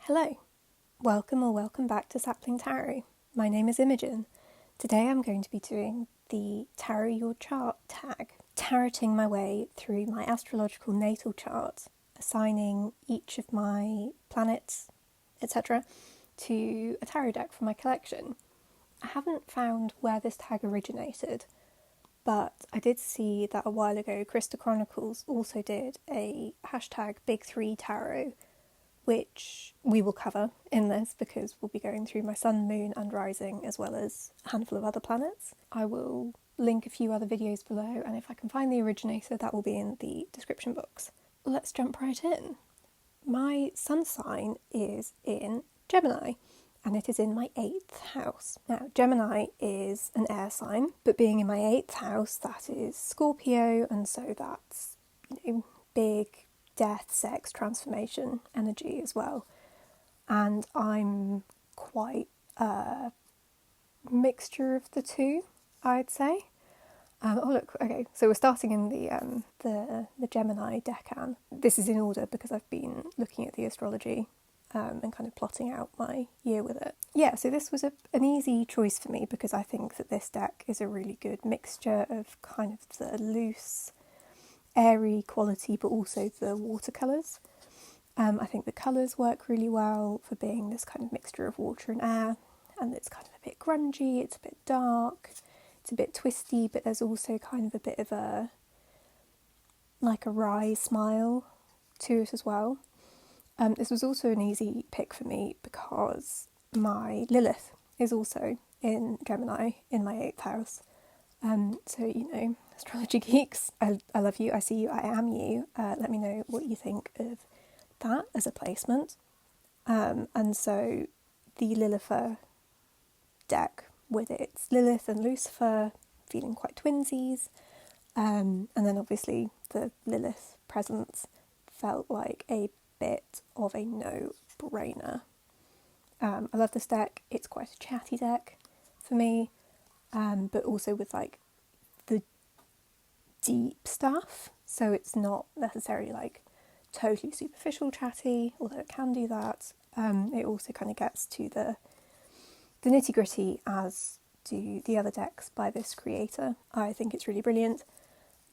Hello, welcome or welcome back to Sapling Tarot. My name is Imogen. Today I'm going to be doing the Tarot Your Chart tag, tarotting my way through my astrological natal chart, assigning each of my planets, etc., to a tarot deck from my collection. I haven't found where this tag originated, but I did see that a while ago Krista Chronicles also did a hashtag Big3 Tarot, which we will cover in this because we'll be going through my sun, moon and rising as well as a handful of other planets. I will link a few other videos below, and if I can find the originator, that will be in the description box. Let's jump right in. My sun sign is in Gemini, and it is in my 8th house. Now, Gemini is an air sign, but being in my 8th house, that is Scorpio, and so that's, big death, sex, transformation energy as well. And I'm quite a mixture of the two, I'd say. Oh look, okay, so we're starting in the Gemini decan. This is in order because I've been looking at the astrology and kind of plotting out my year with it. Yeah, so this was an easy choice for me because I think that this deck is a really good mixture of kind of the loose, airy quality, but also the watercolours. I think the colours work really well for being this kind of mixture of water and air, and it's kind of a bit grungy, it's a bit dark, it's a bit twisty, but there's also kind of a bit of a wry smile to it as well. This was also an easy pick for me because my Lilith is also in Gemini in my 8th house. So, astrology geeks, I love you, I see you, I am you. Let me know what you think of that as a placement. And so the Lilith deck with its Lilith and Lucifer feeling quite twinsies. And then obviously the Lilith presence felt like a bit of a no-brainer. I love this deck. It's quite a chatty deck for me, but also with the deep stuff. So it's not necessarily totally superficial chatty, although it can do that. It also kind of gets to the nitty-gritty, as do the other decks by this creator. I think it's really brilliant,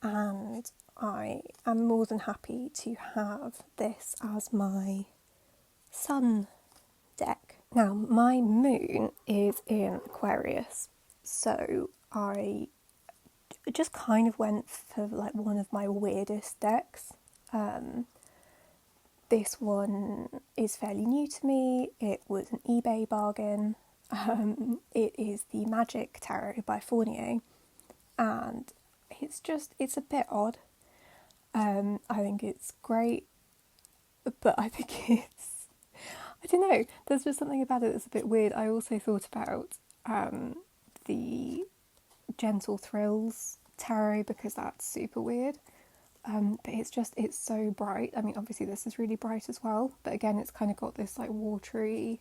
and I am more than happy to have this as my sun deck. Now, my moon is in Aquarius, so I just kind of went for one of my weirdest decks. This one is fairly new to me. It was an eBay bargain. It is the Magic Tarot by Fournier, and it's a bit odd. I think it's great, but I think I don't know, there's just something about it that's a bit weird. I also thought about the Gentle Thrills tarot because that's super weird. But it's so bright. I mean, obviously this is really bright as well, but again, it's kind of got this watery,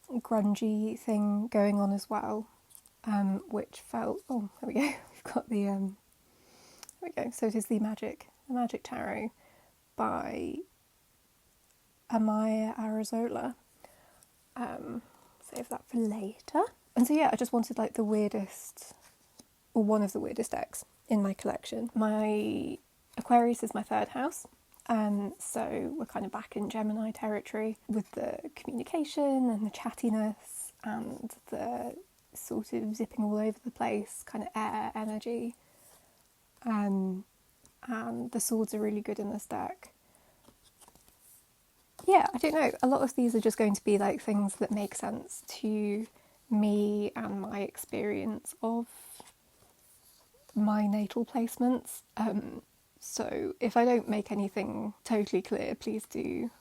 grungy thing going on as well, which felt, oh, there we go. We've got the, there we go. So it is the Magic Tarot by Amaya Arazola. Save that for later. And so yeah, I just wanted the weirdest, or one of the weirdest decks in my collection. My Aquarius is my 3rd house, so we're kind of back in Gemini territory with the communication and the chattiness and the sort of zipping all over the place kind of air energy. And the swords are really good in this deck. Yeah, I don't know, a lot of these are just going to be things that make sense to me and my experience of my natal placements. So if I don't make anything totally clear, please do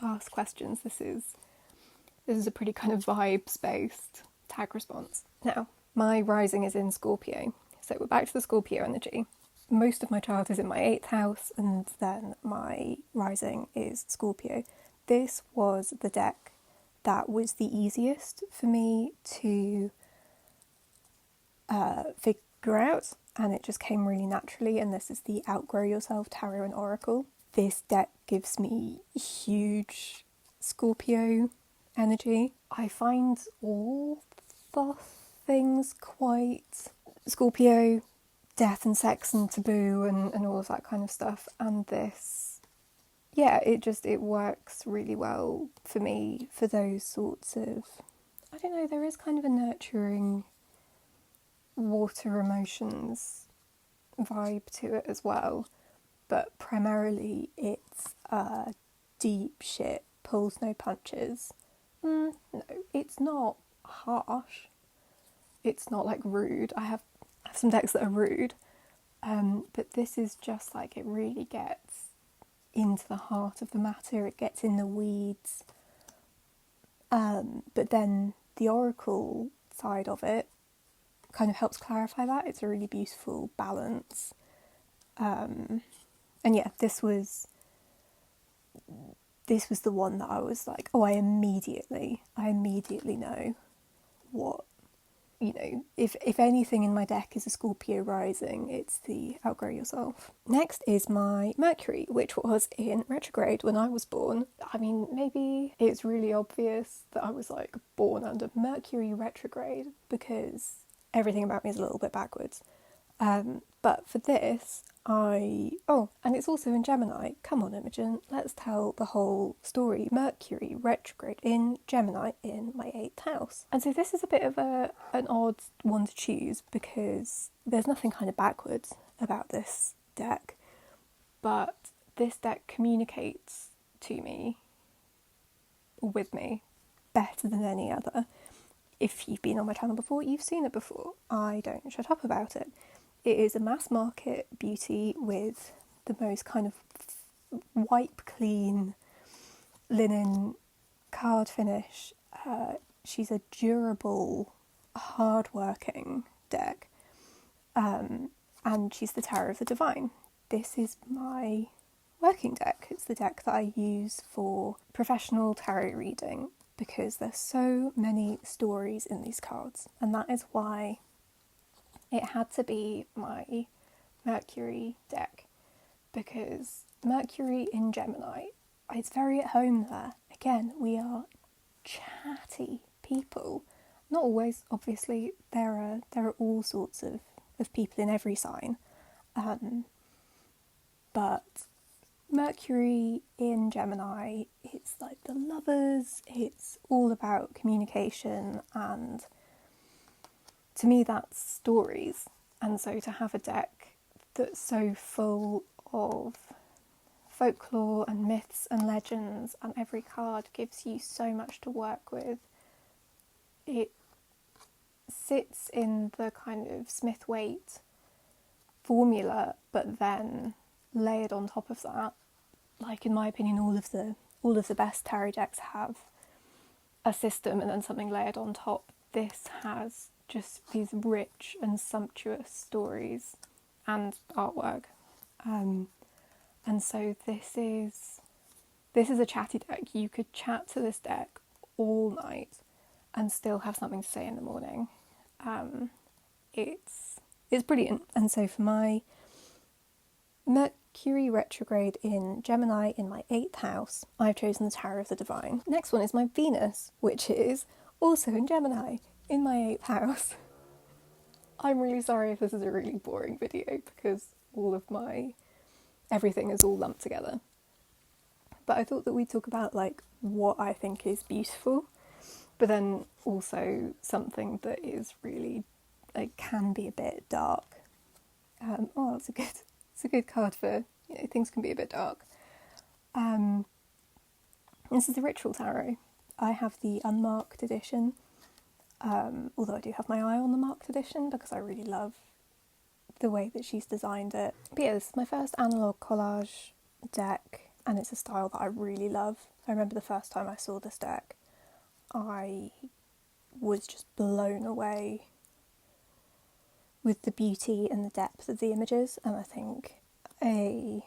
ask questions. This is a pretty kind of vibes-based tag response. Now, my rising is in Scorpio, so we're back to the Scorpio energy. Most of my chart is in my 8th house, and then my rising is Scorpio. This was the deck that was the easiest for me to figure out, and it just came really naturally, and this is the Outgrow Yourself Tarot and Oracle. This deck gives me huge Scorpio energy. I find all the things quite Scorpio, death and sex and taboo and all of that kind of stuff. And this, yeah, it works really well for me for those sorts of, I don't know, there is kind of a nurturing water emotions vibe to it as well. But primarily it's deep shit, pulls no punches. No, it's not harsh. It's not like rude. I have some decks that are rude. But this is just like, it really gets into the heart of the matter. It gets in the weeds. But then the oracle side of it kind of helps clarify that. It's a really beautiful balance. And yeah, this was the one that I was like, oh, I immediately know what, you know, if anything in my deck is a Scorpio rising, it's the Outgrow Yourself. Next is my Mercury, which was in retrograde when I was born. I mean, maybe it's really obvious that I was like born under Mercury retrograde because everything about me is a little bit backwards. But for this, and it's also in Gemini. Come on, Imogen, let's tell the whole story. Mercury retrograde in Gemini in my 8th house. And so this is a bit of an odd one to choose because there's nothing kind of backwards about this deck, but this deck communicates to me, with me, better than any other. If you've been on my channel before, you've seen it before. I don't shut up about it. It is a mass market beauty with the most kind of wipe clean linen card finish. She's a durable, hard-working deck. And she's the Tower of the Divine. This is my working deck. It's the deck that I use for professional tarot reading because there's so many stories in these cards. And that is why it had to be my Mercury deck, because Mercury in Gemini, it's very at home there. Again, we are chatty people. Not always, obviously. There are all sorts of people in every sign. But Mercury in Gemini, it's like the lovers, it's all about communication, and to me that's stories. And so to have a deck that's so full of folklore and myths and legends, and every card gives you so much to work with, it sits in the kind of Smith-Waite formula, but then layered on top of that, like in my opinion, all of the best tarot decks have a system and then something layered on top. This has just these rich and sumptuous stories and artwork, and so this is a chatty deck. You could chat to this deck all night and still have something to say in the morning. It's brilliant. And so for my Mercury retrograde in Gemini in my 8th house, I've chosen the Tower of the Divine. Next one is my Venus, which is also in Gemini in my 8th house. I'm really sorry if this is a really boring video because all of my everything is all lumped together. But I thought that we'd talk about like what I think is beautiful, but then also something that is really, like, can be a bit dark. It's a good card for, you know, things can be a bit dark. This is the Ritual Tarot. I have the unmarked edition, although I do have my eye on the marked edition because I really love the way that she's designed it. But yeah, this is my first analog collage deck, and it's a style that I really love. I remember the first time I saw this deck, I was just blown away with the beauty and the depth of the images, and I think a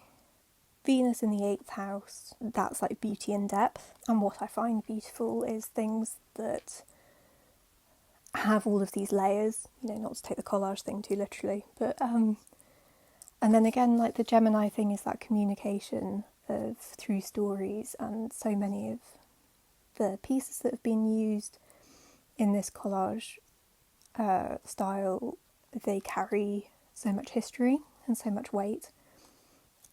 Venus in the 8th house, that's like beauty and depth. And what I find beautiful is things that have all of these layers, you know, not to take the collage thing too literally, but and then again, like the Gemini thing is that communication of through stories, and so many of the pieces that have been used in this collage style, they carry so much history and so much weight.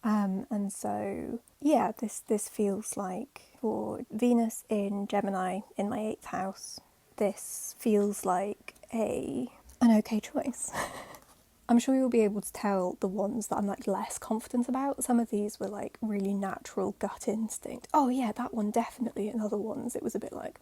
And so, yeah, this feels like, for Venus in Gemini in my 8th house, this feels like an okay choice. I'm sure you'll be able to tell the ones that I'm like less confident about. Some of these were like really natural gut instinct. Oh yeah, that one definitely. And other ones it was a bit like,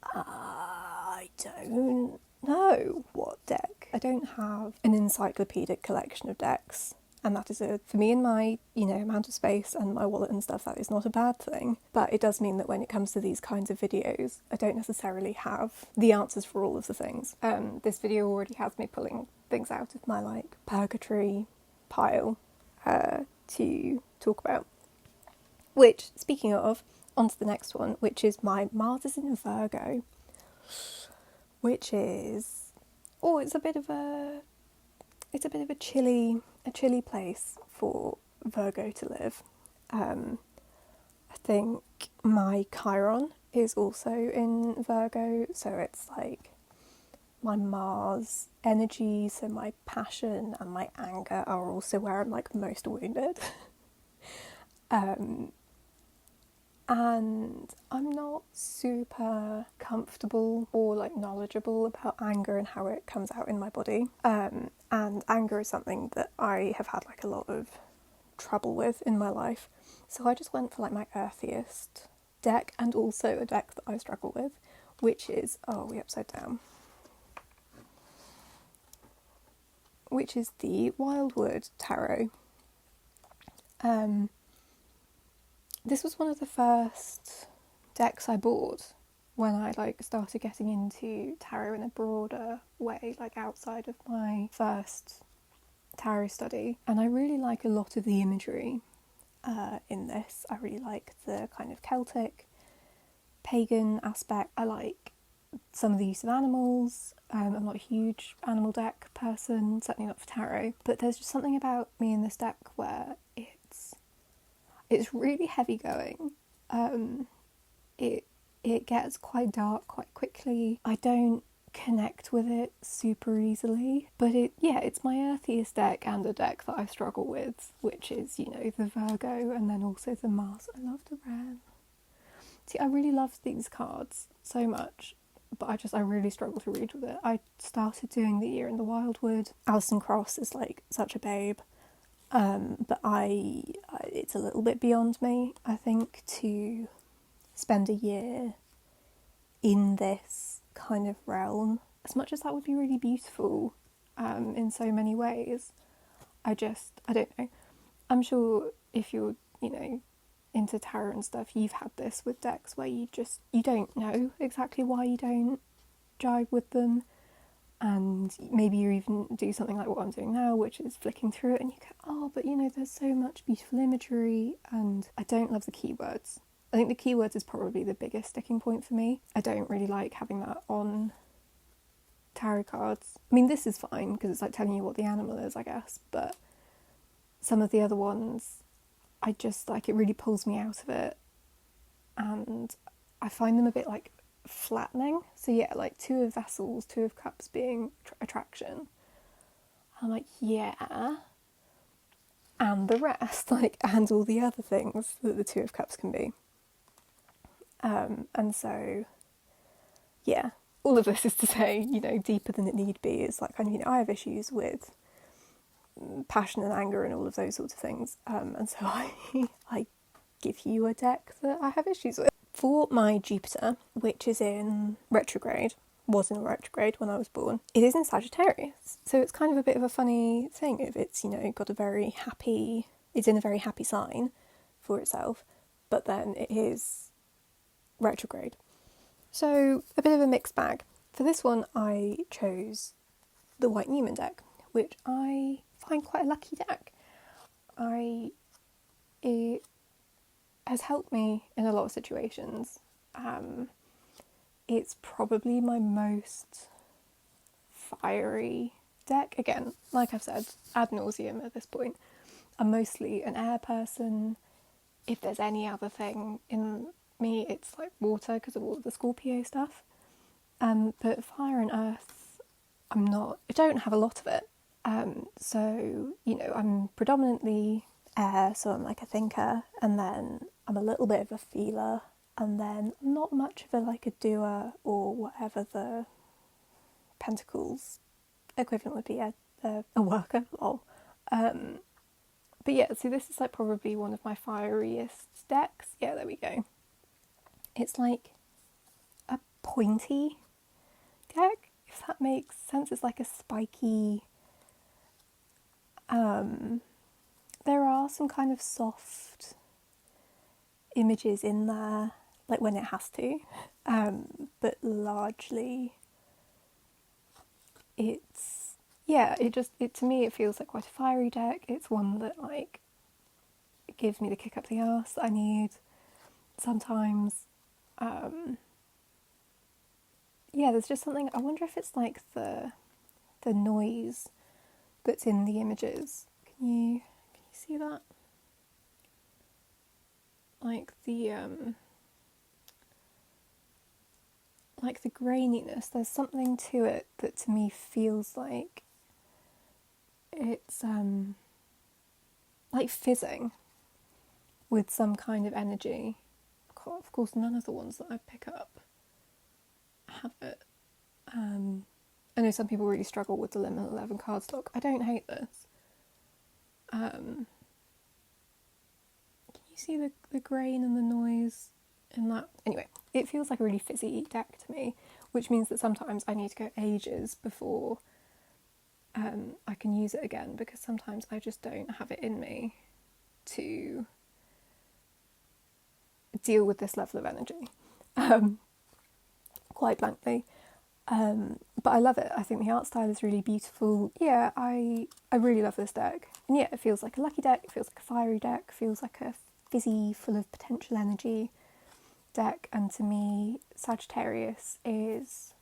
I don't know what deck. I don't have an encyclopedic collection of decks. And that is for me and my, amount of space and my wallet and stuff, that is not a bad thing. But it does mean that when it comes to these kinds of videos, I don't necessarily have the answers for all of the things. This video already has me pulling things out of my, like, purgatory pile to talk about. Which, speaking of, on to the next one, which is my Mars is in Virgo. Which is, it's a bit of a chilly place for Virgo to live. I think my Chiron is also in Virgo, so it's like my Mars energy, so my passion and my anger are also where I'm like most wounded. And I'm not super comfortable or like knowledgeable about anger and how it comes out in my body. And anger is something that I have had like a lot of trouble with in my life. So I just went for like my earthiest deck, and also a deck that I struggle with, which is, upside down, which is the Wildwood Tarot. This was one of the first decks I bought when I like started getting into tarot in a broader way, like outside of my first tarot study. And I really like a lot of the imagery in this. I really like the kind of Celtic, pagan aspect. I like some of the use of animals. I'm not a huge animal deck person, certainly not for tarot. But there's just something about me in this deck where it's really heavy going. It gets quite dark quite quickly. I don't connect with it super easily, but it's my earthiest deck and a deck that I struggle with, which is, the Virgo and then also the Mars. I love the Ren. See, I really love these cards so much, but I really struggle to read with it. I started doing the Year in the Wildwood. Alison Cross is like such a babe. But it's a little bit beyond me, I think, to spend a year in this kind of realm. As much as that would be really beautiful in so many ways, I don't know. I'm sure if you're, into tarot and stuff, you've had this with decks where you don't know exactly why you don't jive with them. And maybe you even do something like what I'm doing now, which is flicking through it and you go, but there's so much beautiful imagery, and I don't love the keywords. I think the keywords is probably the biggest sticking point for me. I don't really like having that on tarot cards. I mean, this is fine because it's like telling you what the animal is, I guess, but some of the other ones, I just like, it really pulls me out of it, and I find them a bit like flattening. So yeah, like 2 of Vessels, 2 of Cups being attraction. I'm like, yeah, and the rest, like, and all the other things that the 2 of Cups can be. And so, yeah, all of this is to say, deeper than it need be. It's like, I have issues with passion and anger and all of those sorts of things. And so I give you a deck that I have issues with. For my Jupiter, which is in retrograde, was in retrograde when I was born, it is in Sagittarius. So it's kind of a bit of a funny thing if it's, got it's in a very happy sign for itself, but then it is retrograde. So a bit of a mixed bag. For this one, I chose the White Newman deck, which I find quite a lucky deck. It has helped me in a lot of situations. It's probably my most fiery deck. Again, like I've said, ad nauseum at this point. I'm mostly an air person. If there's any other thing in me it's like water because of all of the Scorpio stuff. But fire and earth, I don't have a lot of it. So, you know, I'm predominantly air, so I'm like a thinker, and then I'm a little bit of a feeler, and then I'm not much of a doer, or whatever the pentacles equivalent would be, a worker, lol. But yeah, so this is like probably one of my fieriest decks. Yeah, there we go. It's like a pointy deck, if that makes sense. It's like a spiky. There are some kind of soft images in there, like when it has to, but largely it's, yeah, it to me it feels like quite a fiery deck. It's one that like it gives me the kick up the arse that I need sometimes. Yeah, there's just something, I wonder if it's like the noise that's in the images. Can you see that? Like the graininess, there's something to it that to me feels like it's like fizzing with some kind of energy. Of course, none of the ones that I pick up have it. I know some people really struggle with the limit 11 cardstock. I don't hate this. Can you see the grain and the noise in that? Anyway, it feels like a really fizzy deck to me, which means that sometimes I need to go ages before I can use it again, because sometimes I just don't have it in me to deal with this level of energy, quite blankly. But I love it. I think the art style is really beautiful. Yeah, I really love this deck. And yeah, it feels like a lucky deck, it feels like a fiery deck, feels like a fizzy, full of potential energy deck. And to me, Sagittarius is...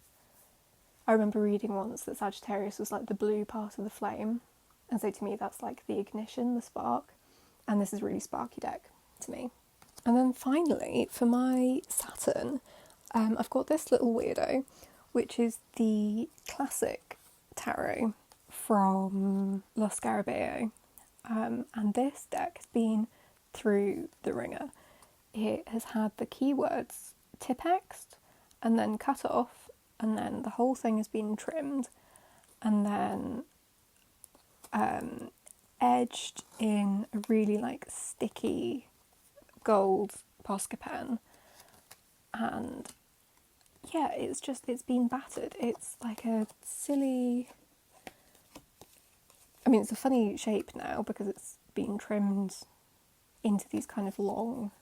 I remember reading once that Sagittarius was like the blue part of the flame. And so to me, that's like the ignition, the spark. And this is a really sparky deck to me. And then finally, for my Saturn, I've got this little weirdo, which is the classic tarot from Los Scarabeo. And this deck has been through the ringer. It has had the keywords tipexed and then cut off, and then the whole thing has been trimmed and then edged in a really like sticky gold Posca pen. And yeah, it's been battered. It's like a silly... I mean, it's a funny shape now because it's been trimmed into these kind of long,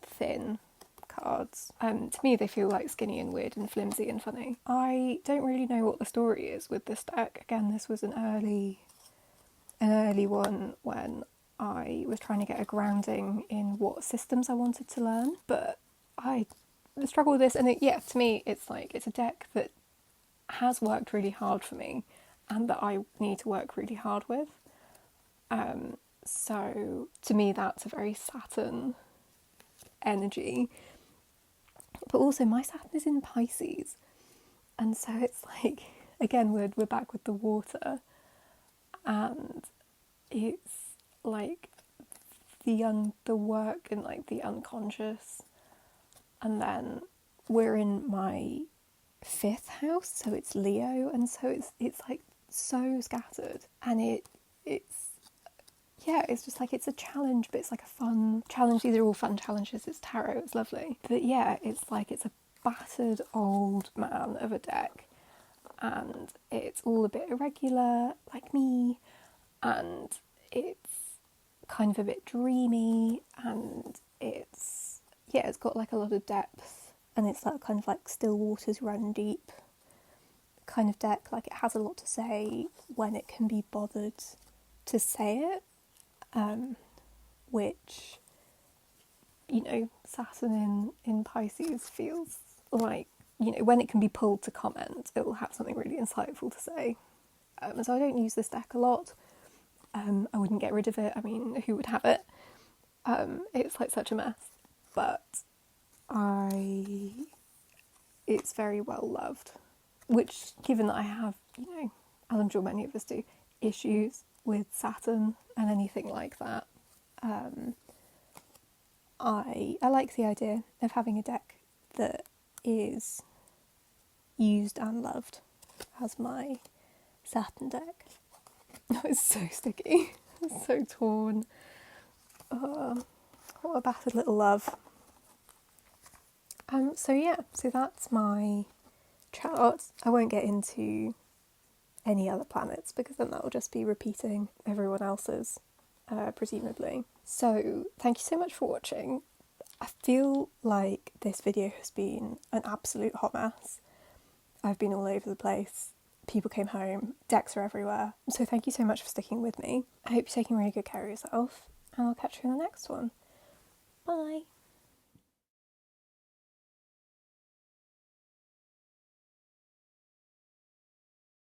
thin cards. To me, they feel like skinny and weird and flimsy and funny. I don't really know what the story is with this deck. Again, this was an early one when I was trying to get a grounding in what systems I wanted to learn, but I struggle with this, and to me, it's a deck that has worked really hard for me and that I need to work really hard with. So to me, that's a very Saturn energy. But also my Saturn is in Pisces, and so it's like, again, we're back with the water, and it's like the work and like the unconscious. And then we're in my 5th house, so it's Leo, and so it's like so scattered, and it's just like, it's a challenge, but it's like a fun challenge. These are all fun challenges. It's tarot, it's lovely. But yeah, it's like, it's a battered old man of a deck, and it's all a bit irregular, like me, and it's kind of a bit dreamy, and it's got like a lot of depth, and it's that kind of like still waters run deep kind of deck. Like, it has a lot to say when it can be bothered to say it, which, you know, Saturn in Pisces feels like, you know, when it can be pulled to comment, it will have something really insightful to say. So I don't use this deck a lot. I wouldn't get rid of it. I mean, who would have it? It's like such a mess. But it's very well loved, which, given that I have, as I'm sure many of us do, issues with Saturn and anything like that, I like the idea of having a deck that is used and loved as my Saturn deck. Oh, it's so sticky. It's so torn. Oh, what a battered little love. So that's my chart. I won't get into any other planets because then that will just be repeating everyone else's, presumably. So thank you so much for watching. I feel like this video has been an absolute hot mess. I've been all over the place. People came home, decks are everywhere. So thank you so much for sticking with me. I hope you're taking really good care of yourself, and I'll catch you in the next one. Bye.